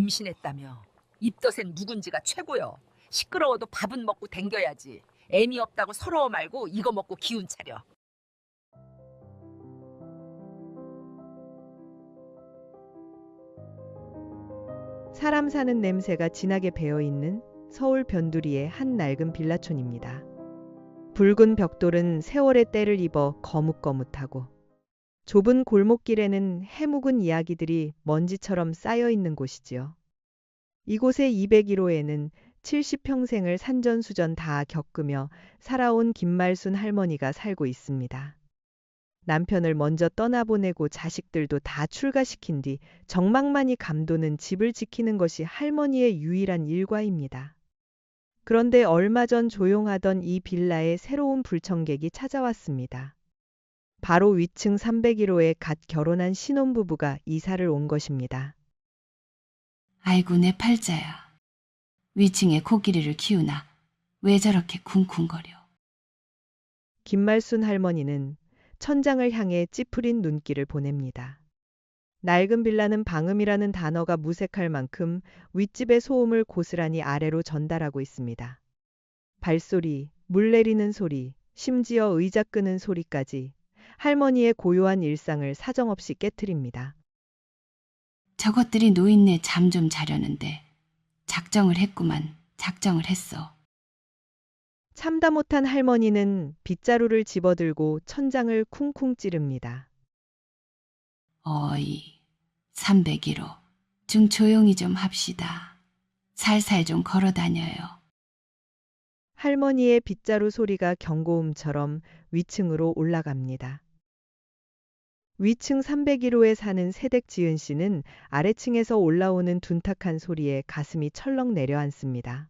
임신했다며. 입덧엔 묵은지가 최고요. 시끄러워도 밥은 먹고 댕겨야지. 애미 없다고 서러워 말고 이거 먹고 기운 차려. 사람 사는 냄새가 진하게 배어있는 서울 변두리의 한 낡은 빌라촌입니다. 붉은 벽돌은 세월의 때를 입어 거뭇거뭇하고 좁은 골목길에는 해묵은 이야기들이 먼지처럼 쌓여 있는 곳이지요. 이곳의 201호에는 70평생을 산전수전 다 겪으며 살아온 김말순 할머니가 살고 있습니다. 남편을 먼저 떠나보내고 자식들도 다 출가시킨 뒤 정막만이 감도는 집을 지키는 것이 할머니의 유일한 일과입니다. 그런데 얼마 전 조용하던 이 빌라에 새로운 불청객이 찾아왔습니다. 바로 위층 301호에 갓 결혼한 신혼부부가 이사를 온 것입니다. 아이고 내 팔자야. 위층에 코끼리를 키우나 왜 저렇게 쿵쿵거려. 김말순 할머니는 천장을 향해 찌푸린 눈길을 보냅니다. 낡은 빌라는 방음이라는 단어가 무색할 만큼 윗집의 소음을 고스란히 아래로 전달하고 있습니다. 발소리, 물 내리는 소리, 심지어 의자 끄는 소리까지 할머니의 고요한 일상을 사정없이 깨트립니다. 저것들이 노인네 잠 좀 자려는데 작정을 했구만. 작정을 했어. 참다 못한 할머니는 빗자루를 집어들고 천장을 쿵쿵 찌릅니다. 어이, 301호. 좀 조용히 좀 합시다. 살살 좀 걸어 다녀요. 할머니의 빗자루 소리가 경고음처럼 위층으로 올라갑니다. 위층 301호에 사는 새댁 지은 씨는 아래층에서 올라오는 둔탁한 소리에 가슴이 철렁 내려앉습니다.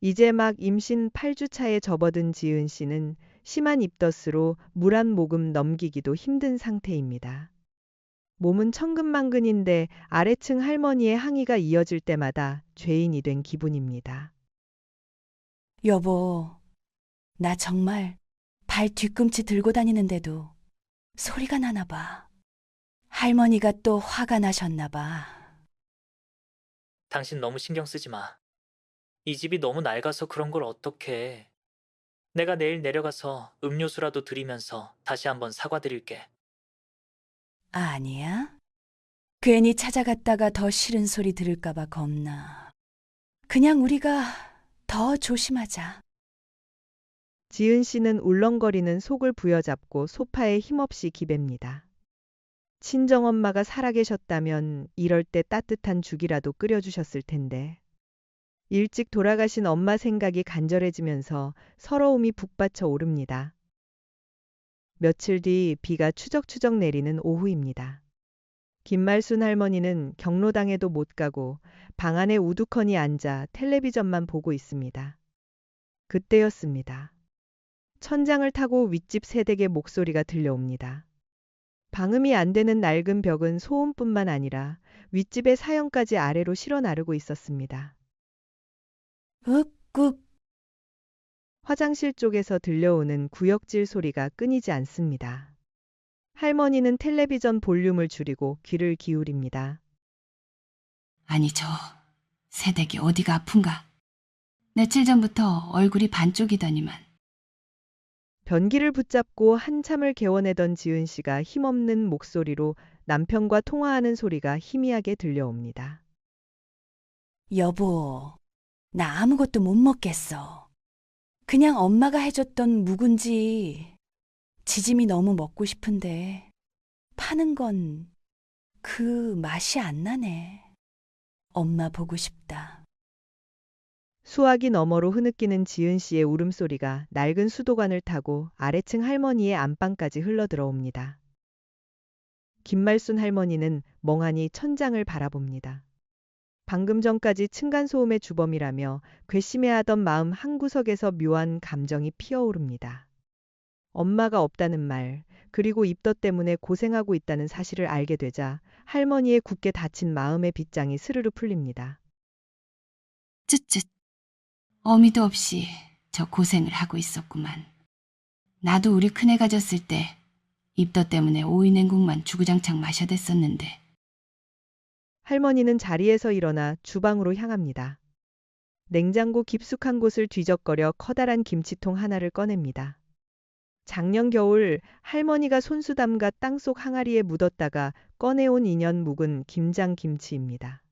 이제 막 임신 8주차에 접어든 지은 씨는 심한 입덧으로 물 한 모금 넘기기도 힘든 상태입니다. 몸은 천근만근인데 아래층 할머니의 항의가 이어질 때마다 죄인이 된 기분입니다. 여보, 나 정말 발 뒤꿈치 들고 다니는데도 소리가 나나 봐. 할머니가 또 화가 나셨나 봐. 당신 너무 신경 쓰지 마. 이 집이 너무 낡아서 그런 걸 어떡해. 내가 내일 내려가서 음료수라도 드리면서 다시 한번 사과드릴게. 아니야? 괜히 찾아갔다가 더 싫은 소리 들을까 봐 겁나. 그냥 우리가 더 조심하자. 지은 씨는 울렁거리는 속을 부여잡고 소파에 힘없이 기댑니다. 친정엄마가 살아계셨다면 이럴 때 따뜻한 죽이라도 끓여주셨을 텐데. 일찍 돌아가신 엄마 생각이 간절해지면서 서러움이 북받쳐 오릅니다. 며칠 뒤 비가 추적추적 내리는 오후입니다. 김말순 할머니는 경로당에도 못 가고 방 안에 우두커니 앉아 텔레비전만 보고 있습니다. 그때였습니다. 천장을 타고 윗집 새댁의 목소리가 들려옵니다. 방음이 안 되는 낡은 벽은 소음뿐만 아니라 윗집의 사연까지 아래로 실어 나르고 있었습니다. 윽꾹. 화장실 쪽에서 들려오는 구역질 소리가 끊이지 않습니다. 할머니는 텔레비전 볼륨을 줄이고 귀를 기울입니다. 아니 저 새댁이 어디가 아픈가? 며칠 전부터 얼굴이 반쪽이더니만. 변기를 붙잡고 한참을 개워내던 지은 씨가 힘없는 목소리로 남편과 통화하는 소리가 희미하게 들려옵니다. 여보, 나 아무것도 못 먹겠어. 그냥 엄마가 해줬던 묵은지, 지짐이 너무 먹고 싶은데 파는 건 그 맛이 안 나네. 엄마 보고 싶다. 수화기 너머로 흐느끼는 지은 씨의 울음소리가 낡은 수도관을 타고 아래층 할머니의 안방까지 흘러들어옵니다. 김말순 할머니는 멍하니 천장을 바라봅니다. 방금 전까지 층간소음의 주범이라며 괘씸해하던 마음 한구석에서 묘한 감정이 피어오릅니다. 엄마가 없다는 말, 그리고 입덧 때문에 고생하고 있다는 사실을 알게 되자 할머니의 굳게 닫힌 마음의 빗장이 스르르 풀립니다. 쯧쯧. 어미도 없이 저 고생을 하고 있었구만. 나도 우리 큰애가 졌을 때 입덧 때문에 오이 냉국만 주구장창 마셔댔었는데 할머니는 자리에서 일어나 주방으로 향합니다. 냉장고 깊숙한 곳을 뒤적거려 커다란 김치통 하나를 꺼냅니다. 작년 겨울 할머니가 손수 담가 땅속 항아리에 묻었다가 꺼내온 2년 묵은 김장 김치입니다.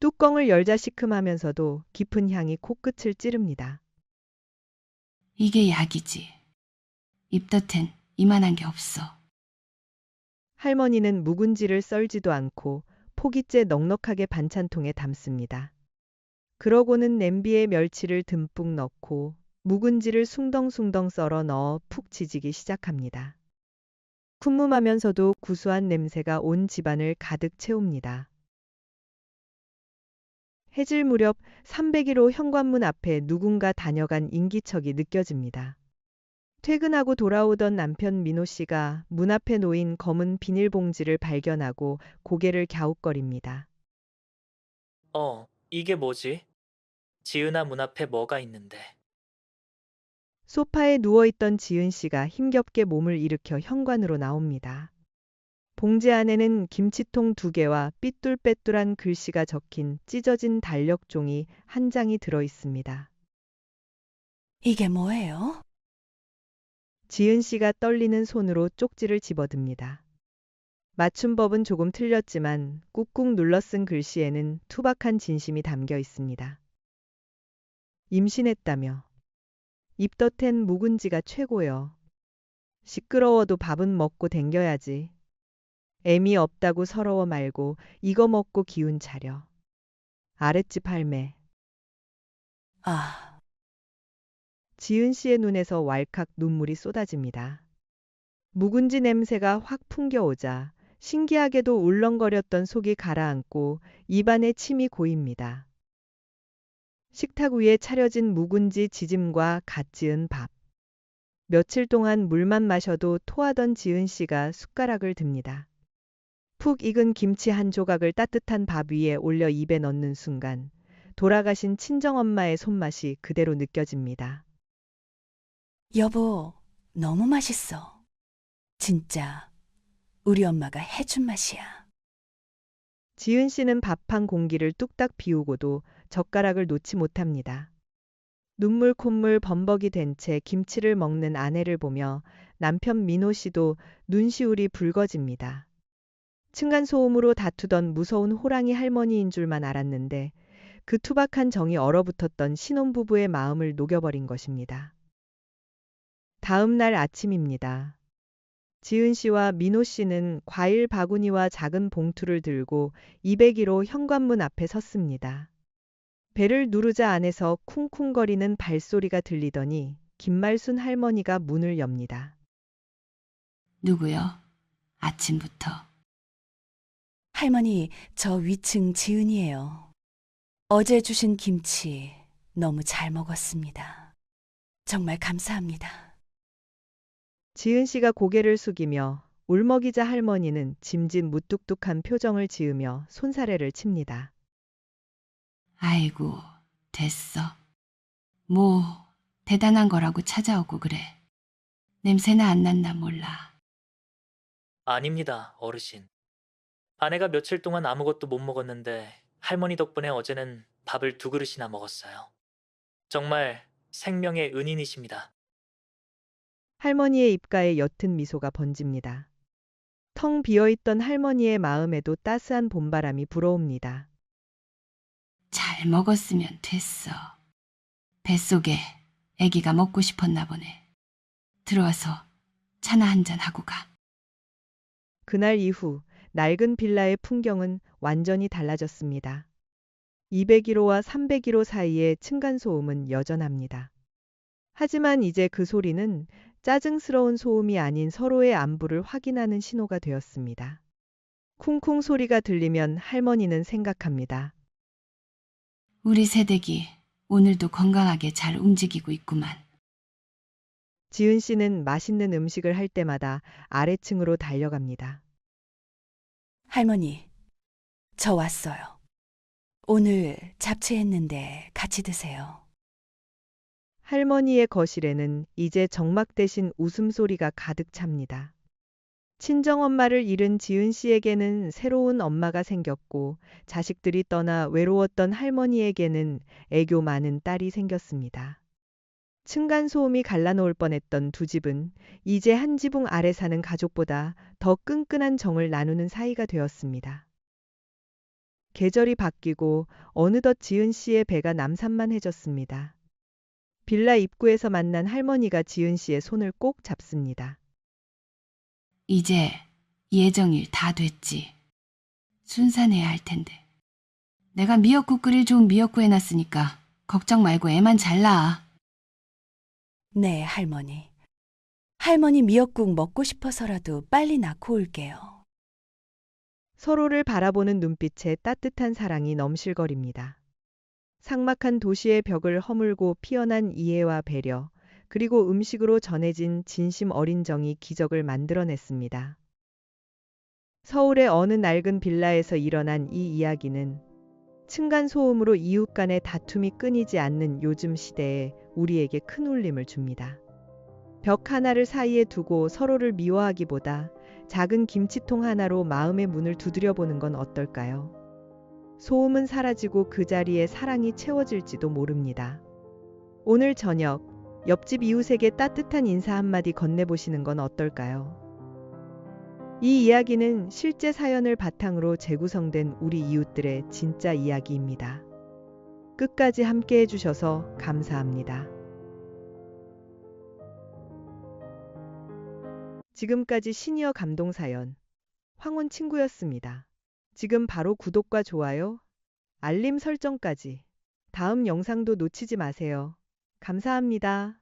뚜껑을 열자 시큼하면서도 깊은 향이 코끝을 찌릅니다. 이게 약이지. 입덧엔 이만한 게 없어. 할머니는 묵은지를 썰지도 않고 포기째 넉넉하게 반찬통에 담습니다. 그러고는 냄비에 멸치를 듬뿍 넣고 묵은지를 숭덩숭덩 썰어 넣어 푹 지지기 시작합니다. 쿰쿰하면서도 구수한 냄새가 온 집안을 가득 채웁니다. 해질 무렵 301호 현관문 앞에 누군가 다녀간 인기척이 느껴집니다. 퇴근하고 돌아오던 남편 민호 씨가 문 앞에 놓인 검은 비닐봉지를 발견하고 고개를 갸웃거립니다. 이게 뭐지? 지은아 문 앞에 뭐가 있는데. 소파에 누워있던 지은 씨가 힘겹게 몸을 일으켜 현관으로 나옵니다. 봉지 안에는 김치통 2개와 삐뚤빼뚤한 글씨가 적힌 찢어진 달력종이 한 장이 들어 있습니다. 이게 뭐예요? 지은 씨가 떨리는 손으로 쪽지를 집어듭니다. 맞춤법은 조금 틀렸지만 꾹꾹 눌러 쓴 글씨에는 투박한 진심이 담겨 있습니다. 임신했다며. 입덧엔 묵은지가 최고요. 시끄러워도 밥은 먹고 댕겨야지. 애미 없다고 서러워 말고 이거 먹고 기운 차려. 아랫집 할매. 아, 지은 씨의 눈에서 왈칵 눈물이 쏟아집니다. 묵은지 냄새가 확 풍겨오자 신기하게도 울렁거렸던 속이 가라앉고 입안에 침이 고입니다. 식탁 위에 차려진 묵은지 지짐과 갓 지은 밥. 며칠 동안 물만 마셔도 토하던 지은 씨가 숟가락을 듭니다. 푹 익은 김치 한 조각을 따뜻한 밥 위에 올려 입에 넣는 순간 돌아가신 친정엄마의 손맛이 그대로 느껴집니다. 여보, 너무 맛있어. 진짜 우리 엄마가 해준 맛이야. 지은 씨는 밥 한 공기를 뚝딱 비우고도 젓가락을 놓지 못합니다. 눈물 콧물 범벅이 된 채 김치를 먹는 아내를 보며 남편 민호 씨도 눈시울이 붉어집니다. 층간소음으로 다투던 무서운 호랑이 할머니인 줄만 알았는데 그 투박한 정이 얼어붙었던 신혼부부의 마음을 녹여버린 것입니다. 다음 날 아침입니다. 지은 씨와 민호 씨는 과일 바구니와 작은 봉투를 들고 201호 현관문 앞에 섰습니다. 배를 누르자 안에서 쿵쿵거리는 발소리가 들리더니 김말순 할머니가 문을 엽니다. 누구요? 아침부터. 할머니, 저 위층 지은이에요. 어제 주신 김치 너무 잘 먹었습니다. 정말 감사합니다. 지은 씨가 고개를 숙이며 울먹이자 할머니는 짐짓 무뚝뚝한 표정을 지으며 손사래를 칩니다. 아이고, 됐어. 뭐, 대단한 거라고 찾아오고 그래. 냄새나 안 났나 몰라. 아닙니다, 어르신. 아내가 며칠 동안 아무것도 못 먹었는데 할머니 덕분에 어제는 밥을 2그릇이나 먹었어요. 정말 생명의 은인이십니다. 할머니의 입가에 옅은 미소가 번집니다. 텅 비어있던 할머니의 마음에도 따스한 봄바람이 불어옵니다. 잘 먹었으면 됐어. 뱃속에 아기가 먹고 싶었나 보네. 들어와서 차나 한잔 하고 가. 그날 이후 낡은 빌라의 풍경은 완전히 달라졌습니다. 201호와 301호 사이의 층간소음은 여전합니다. 하지만 이제 그 소리는 짜증스러운 소음이 아닌 서로의 안부를 확인하는 신호가 되었습니다. 쿵쿵 소리가 들리면 할머니는 생각합니다. 우리 새댁이 오늘도 건강하게 잘 움직이고 있구만. 지은 씨는 맛있는 음식을 할 때마다 아래층으로 달려갑니다. 할머니, 저 왔어요. 오늘 잡채했는데 같이 드세요. 할머니의 거실에는 이제 정막 대신 웃음소리가 가득 찹니다. 친정엄마를 잃은 지은 씨에게는 새로운 엄마가 생겼고 자식들이 떠나 외로웠던 할머니에게는 애교 많은 딸이 생겼습니다. 층간소음이 갈라놓을 뻔했던 두 집은 이제 한 지붕 아래 사는 가족보다 더 끈끈한 정을 나누는 사이가 되었습니다. 계절이 바뀌고 어느덧 지은 씨의 배가 남산만해졌습니다. 빌라 입구에서 만난 할머니가 지은 씨의 손을 꼭 잡습니다. 이제 예정일 다 됐지. 순산해야 할 텐데. 내가 미역국 끓일 좋은 미역국 해놨으니까 걱정 말고 애만 잘 낳아. 네, 할머니. 할머니 미역국 먹고 싶어서라도 빨리 낳고 올게요. 서로를 바라보는 눈빛에 따뜻한 사랑이 넘실거립니다. 삭막한 도시의 벽을 허물고 피어난 이해와 배려, 그리고 음식으로 전해진 진심 어린 정이 기적을 만들어냈습니다. 서울의 어느 낡은 빌라에서 일어난 이 이야기는 층간소음으로 이웃 간의 다툼이 끊이지 않는 요즘 시대에 우리에게 큰 울림을 줍니다. 벽 하나를 사이에 두고 서로를 미워하기보다 작은 김치통 하나로 마음의 문을 두드려보는 건 어떨까요? 소음은 사라지고 그 자리에 사랑이 채워질지도 모릅니다. 오늘 저녁 옆집 이웃에게 따뜻한 인사 한마디 건네보시는 건 어떨까요? 이 이야기는 실제 사연을 바탕으로 재구성된 우리 이웃들의 진짜 이야기입니다. 끝까지 함께 해주셔서 감사합니다. 지금까지 시니어 감동사연 황혼 친구였습니다. 지금 바로 구독과 좋아요, 알림 설정까지. 다음 영상도 놓치지 마세요. 감사합니다.